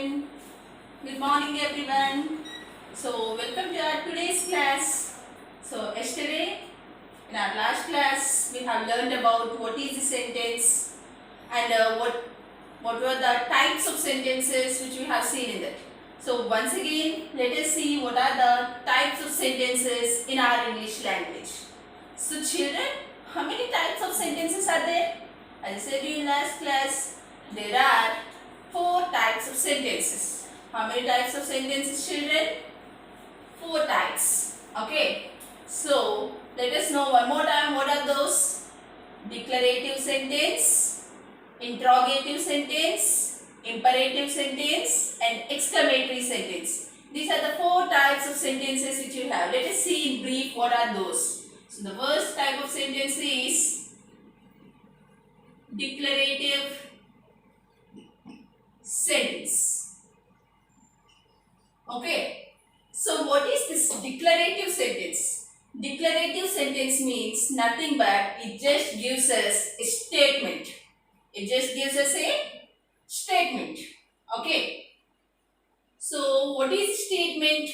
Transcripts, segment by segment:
children. Good morning everyone. So welcome to our today's class. So yesterday in our last class we have learned about what is the sentence and what were the types of sentences which we have seen in that. So once again let us see what are the types of sentences in our English language. So children, how many types of sentences are there? As I said in last class, there are 4 types of sentences. How many types of sentences, children? 4 types. Okay. So let us know one more time what are those. Declarative sentence, interrogative sentence, imperative sentence and exclamatory sentence. These are the 4 types of sentences which you have. Let us see in brief what are those. So the first type of sentence is declarative sentence. Okay. So what is this declarative sentence? Declarative sentence means nothing but it just gives us a statement. It just gives us a statement. Okay. So what is statement?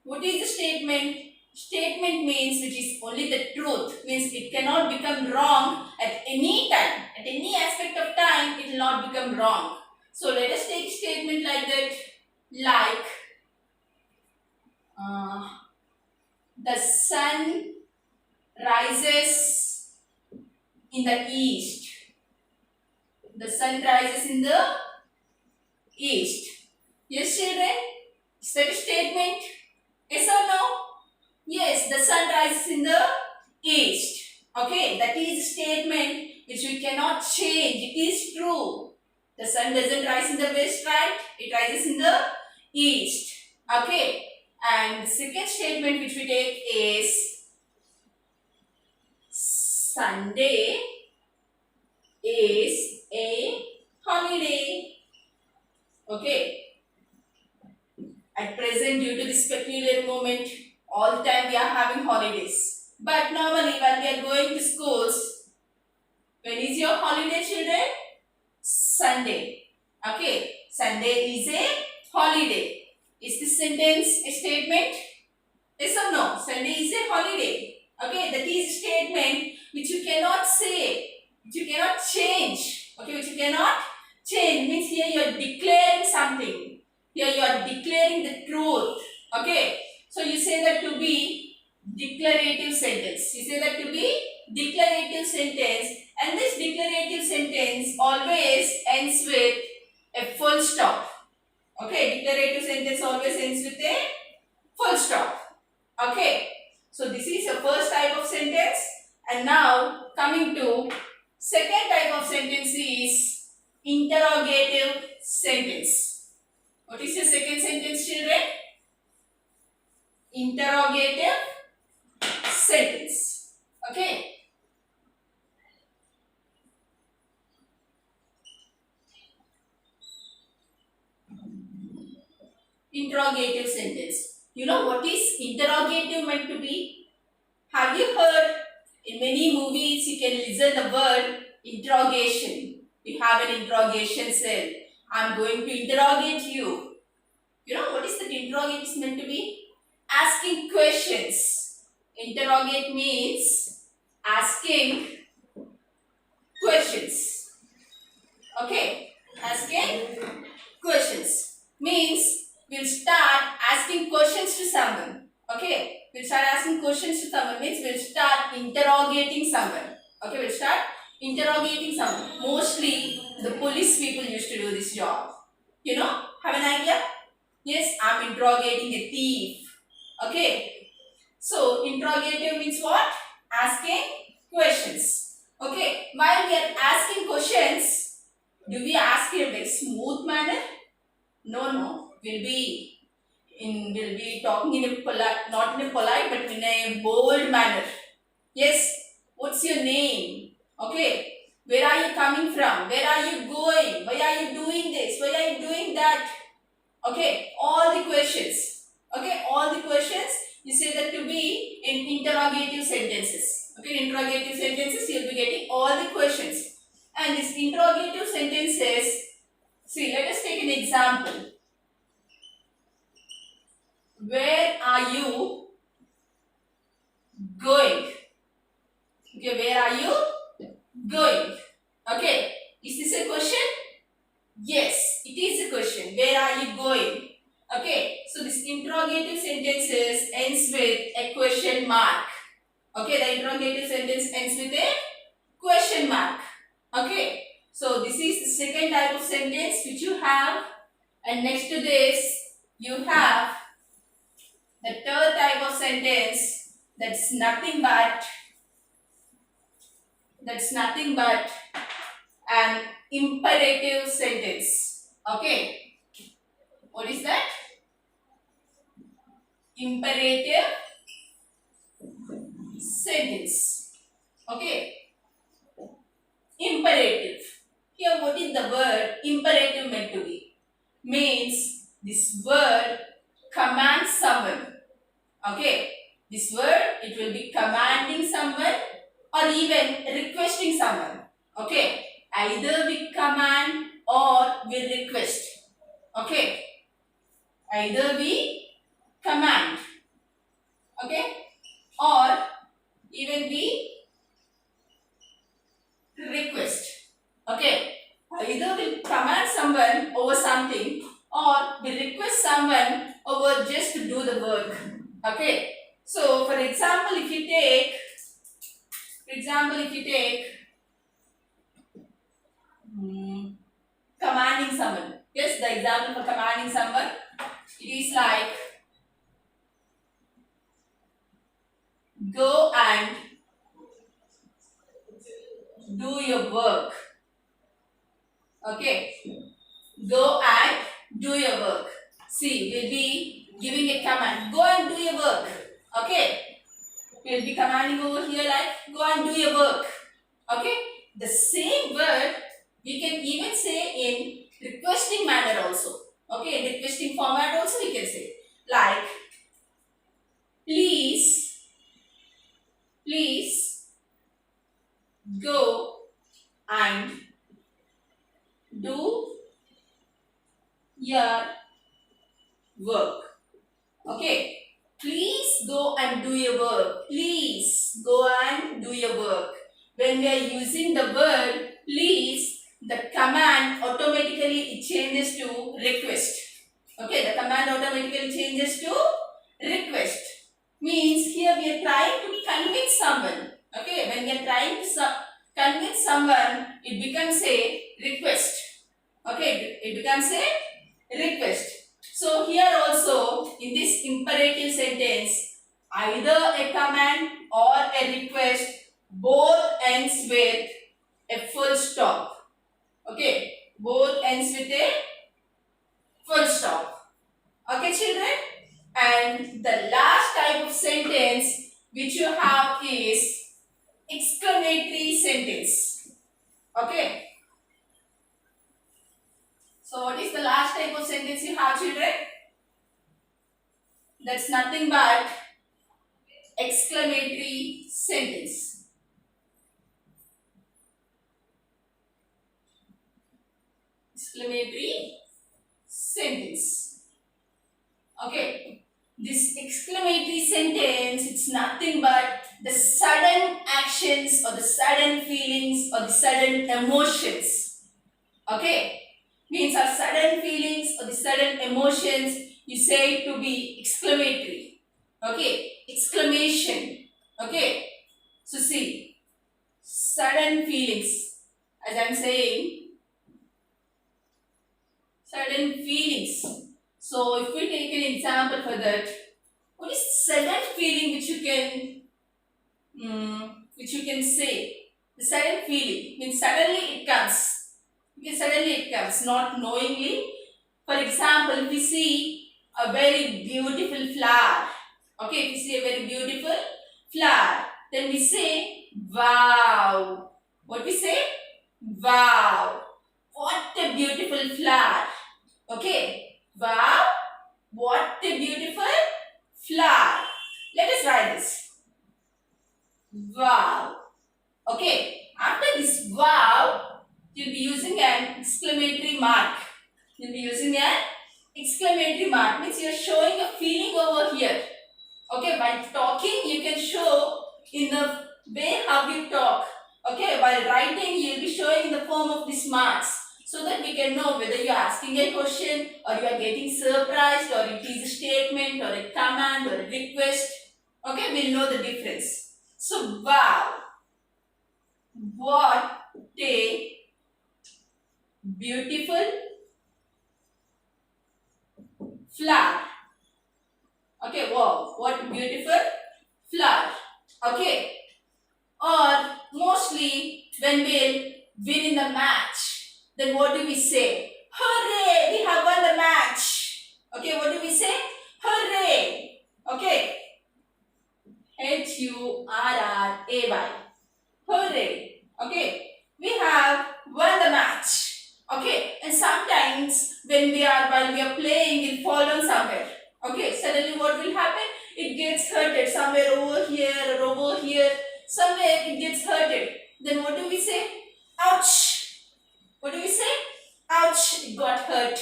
What is the statement? Statement means which is only the truth. Means it cannot become wrong at any time. At any aspect of time it will not become wrong. So let us take statement like that. Like the sun rises in the east. The sun rises in the east. Yes, children? Is that a statement? Yes or no? Yes, the sun rises in the east. Okay, that is a statement which we cannot change. It is true. The sun doesn't rise in the west, right? It rises in the east. Okay. And the second statement which we take is Sunday is a holiday. Okay. At present, due to this peculiar moment, all the time we are having holidays. But normally when we are going to schools, when is your holiday, children? Sunday. Okay. Sunday is a holiday. Is this sentence a statement? Yes or no? Sunday is a holiday. Okay. That is a statement which you cannot say. Which you cannot change. Okay. Which you cannot change. Means here you are declaring something. Here you are declaring the truth. Okay. So you say that to be declarative sentence. You say that to be declarative sentence. And this declarative sentence always ends with a full stop. Okay. Declarative sentence always ends with a full stop. Okay. So this is your first type of sentence. And now coming to second type of sentence is interrogative sentence. What is your second sentence, children? Interrogative sentence. Okay. Interrogative sentence. You know what is interrogative meant to be? Have you heard in many movies you can listen the word interrogation. You have an interrogation cell. I am going to interrogate you. You know what is that interrogate is meant to be? Asking questions. Interrogate means asking questions. Okay. Asking questions. Means we'll start asking questions to someone. Okay. We'll start asking questions to someone. Means we'll start interrogating someone. Okay. We'll start interrogating someone. Mostly the police people used to do this job. You know? Have an idea? Yes, I'm interrogating a thief. Okay. So, interrogative means what? Asking questions. Okay. While we are asking questions, do we ask in a very smooth manner? No. We'll be talking in a polite, not in a polite, but in a bold manner. Yes. What's your name? Okay. Where are you coming from? Where are you going? Why are you doing this? Why are you doing that? Okay, all the questions. Okay, all the questions you say that to be in interrogative sentences. Okay, in interrogative sentences you will be getting all the questions. And this interrogative sentences, see, let us take an example. Where are you going? Okay, where are you going? Okay, is this a question? Yes, it is a question. Where are you going? Okay, so this interrogative sentences ends with a question mark. Okay, the interrogative sentence ends with a question mark. Okay, so this is the second type of sentence which you have, and next to this you have the third type of sentence that's nothing but an imperative sentence. Okay, what is that? Imperative sentence. Okay, imperative. Here, what is the word imperative meant to be? Means this word commands someone. Okay, this word, it will be commanding someone or even requesting someone. Okay, either we command or we request. Okay, either we command, okay, or even we request. Okay, either we command someone over something or we request someone over just to do the work. Okay, so for example, if you take commanding someone. Yes, the example for commanding someone, it is like go and do your work. Okay, go and do your work. See, we'll be giving a command, go and do your work. Okay, we'll be commanding over here like go and do your work. Okay, the same word we can even say in requesting manner also. Okay, in requesting format also we can say like please go and do your work. Okay, please go and do your work. Please go and do your work. When we are using the word please, the command automatically it changes to request. Okay, the command automatically changes to request. Means here we are trying to convince someone. Okay, when we are trying to convince someone, it becomes a request. Okay, it becomes a request. So here also in this imperative sentence, either a command or a request, both ends with a full stop. Okay, both ends with a full stop. Okay, children? And the last type of sentence which you have is exclamatory sentence. Okay. So what is the last type of sentence you have, children? That's nothing but exclamatory sentence. Exclamatory sentence. Okay. This exclamatory sentence, it's nothing but the sudden actions or the sudden feelings or the sudden emotions. Okay. Means our sudden feelings or the sudden emotions, you say it to be exclamatory. Okay. Exclamation. Okay. So see, sudden feelings, as I am saying, sudden feelings. So if we take an example for that, what is sudden feeling which you can say? The sudden feeling means suddenly it comes. Okay, suddenly it comes, not knowingly. For example, if we see a very beautiful flower, okay, if we see a very beautiful flower, then we say, wow. What we say? Wow. What a beautiful flower. Okay. Wow, what a beautiful flower. Let us write this. Wow. Okay, after this wow, you'll be using an exclamatory mark. You'll be using an exclamatory mark, means you're showing a feeling over here. Okay, by talking you can show in the way how you talk. Okay, while writing you'll be showing in the form of these marks, so that we can know whether you're asking a question or you are getting surprised, or it is a statement or a command or a request. Okay, we'll know the difference. So, wow, what a beautiful flower. Okay, wow, what beautiful flower. Okay, or mostly when we'll win in the match, then what do we say? Hooray, we have won the match. Okay, what do we say? Hooray. Okay, Hurray. Hooray. Okay, we have won the match. Okay, and sometimes when while we are playing, we'll fall down somewhere. Okay, suddenly what will happen? It gets hurted somewhere over here or over here. Somewhere it gets hurted. Then what do we say? Ouch. What do we say? Ouch, it got hurt.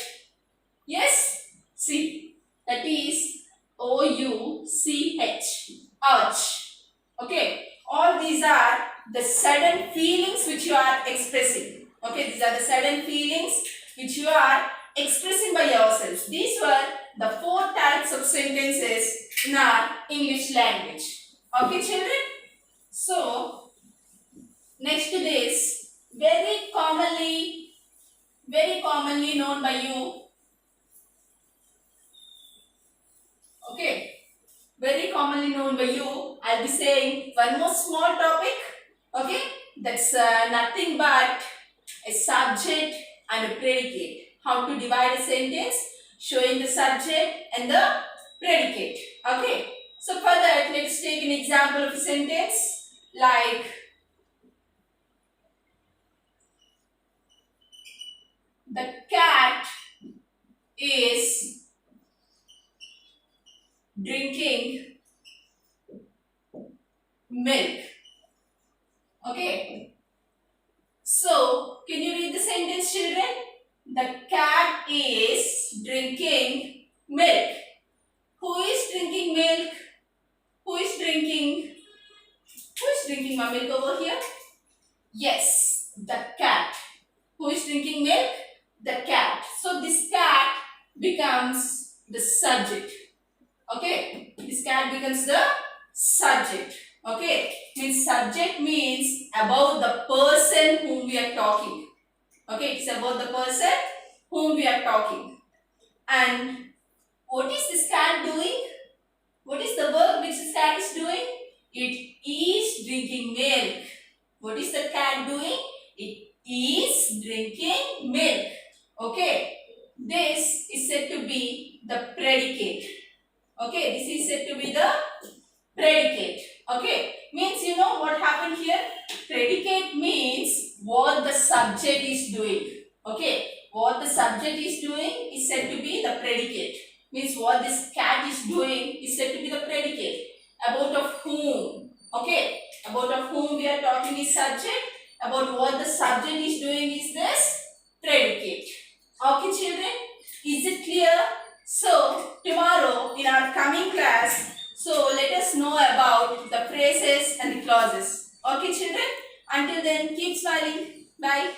Yes? See, that is O-U-C-H. Ouch. Okay, all these are the sudden feelings which you are expressing. Okay, these are the sudden feelings which you are expressing by yourselves. These were the 4 types of sentences in our English language. Okay, children? So, next to this, very commonly known by you. Okay, very commonly known by you. I'll be saying one more small topic. Okay, that's nothing but a subject and a predicate. How to divide a sentence, showing the subject and the predicate. Okay, so for that, let's take an example of a sentence like the cat is drinking milk. Okay, so can you read the sentence, children? The cat is drinking milk. Who is drinking milk? Who is drinking my milk over here? Yes, the cat. Who is drinking milk? The cat. So this cat becomes the subject. Okay, this cat becomes the subject. Okay, means subject means about the person whom we are talking. Okay, it's about the person whom we are talking. And what is this cat doing? What is the work which this cat is doing? It is drinking milk. What is the cat doing? It is drinking milk. Okay, this is said to be the predicate. Okay, this is said to be the predicate. Okay, means you know what happened here? Predicate means what the subject is doing. Okay, what the subject is doing is said to be the predicate. Means what this cat is doing is said to be the predicate. About of whom. Okay, about of whom we are talking is subject. About what the subject is doing is this predicate. Okay, children, is it clear? So, tomorrow in our coming class, so let us know about the phrases and the clauses. Okay, children? Until then, keep smiling. Bye.